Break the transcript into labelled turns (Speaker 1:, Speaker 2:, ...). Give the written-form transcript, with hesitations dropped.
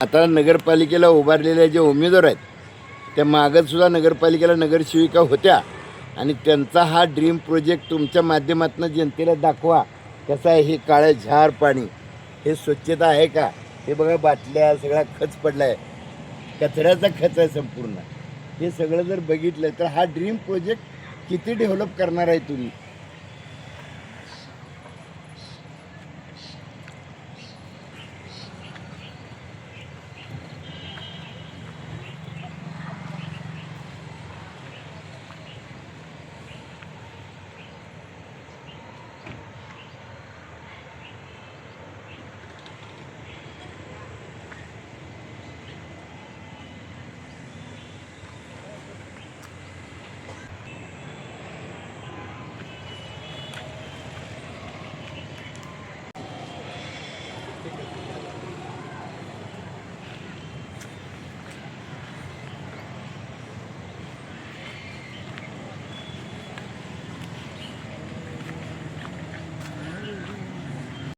Speaker 1: आता नगरपालिकेला उभारलेल्या जे उमेदवार आहेत त्या मागतसुद्धा नगरपालिकेला नगरसेविका होत्या आणि त्यांचा हा ड्रीम प्रोजेक्ट तुमच्या माध्यमातून जनतेला दाखवा कसा आहे. हे काळं झार पाणी, हे स्वच्छता आहे का? हे बघा बाटल्या सगळा खच पडला आहे, कचऱ्याचा खच आहे संपूर्ण. हे सगळं जर बघितलं तर हा ड्रीम प्रोजेक्ट किती डेव्हलप करणार आहे तुम्ही.